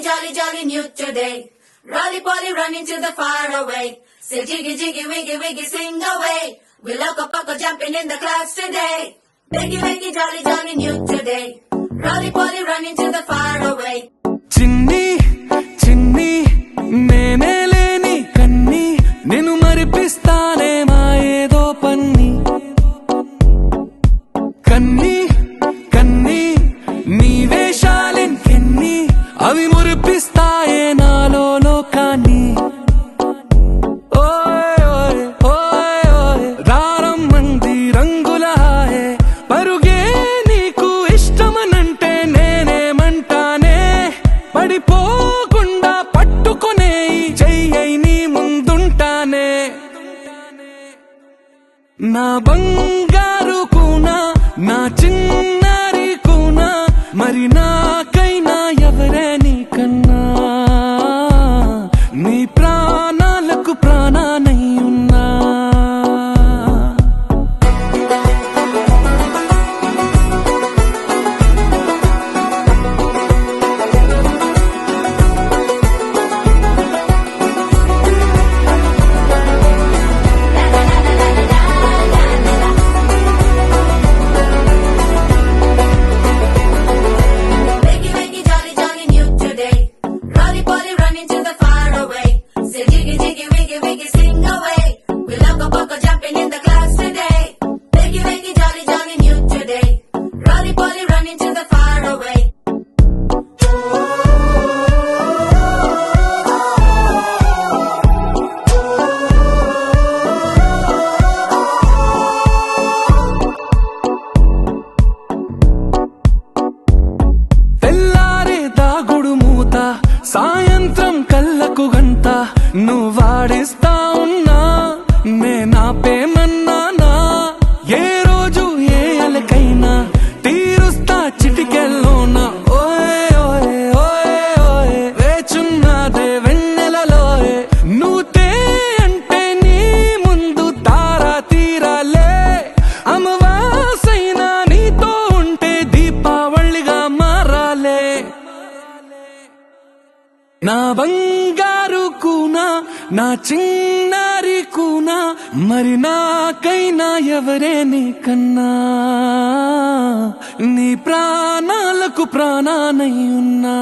jolly, jolly new today. Rolly poly running to the far away. Say jiggy, jiggy, wiggy, wiggy, sing away. We loco poco jumping in the clouds today. Biggy, wiggy, jolly, jolly new today. Rolly poly running to the far away. చిన్ని చిన్ని నేనే లేని కన్ని నేను మరిపిస్తానే మా ఏదో పన్ని కన్ని కన్ని నీ వేషాలెన్ని అవి మురిపిస్తాయే నాలో లోకాన్ని ఓయ్ ఓయ్ ఓయ్ ఓయ్ రారమ్మంది రంగుల హాయే పరుగే నీకు ఇష్టమనంటే నేనేమంటానే పడిపోకుండా పట్టుకునే చెయ్యై నీ ముందుంటానే నా బంగారు కూనా నా చిన్నారి కూనా మరి నాకైనా ఎవరే నీకన్నా నీ ప్రాణాలకు ప్రాణానై ఉన్నా Biggy, wiggy, jolly, jolly new today. Rolly poly running to the far away. Say jiggy, jiggy, wiggy, wiggy, sing away. We loco poco jumping in the clouds today. Biggy, wiggy, jolly, jolly new today. Rolly poly running to the far away. తెల్లారే దాగుడు మూత సాయంత్రం కళ్ళకు గంట నువ్వాడిస్తా ఉన్నా నేనాపేమన్నానా ఏ రోజు ఏ అలకైనా తీరుస్తా చిటికెల్లోనా ఓయ్ ఓయ్ ఓయ్ ఓయ్ వేచున్నదే వెన్నెలలోయే నువ్వుతే అంటే నీ ముందు తారా తీరాలే అమవాసైనా నీతో ఉంటే దీపావళిగా మారాలే నా బంగారు కూనా నా చిన్నారి కూనా మరి నాకైనా ఎవరే నీకన్నా నీ ప్రాణాలకు ప్రాణానై ఉన్నా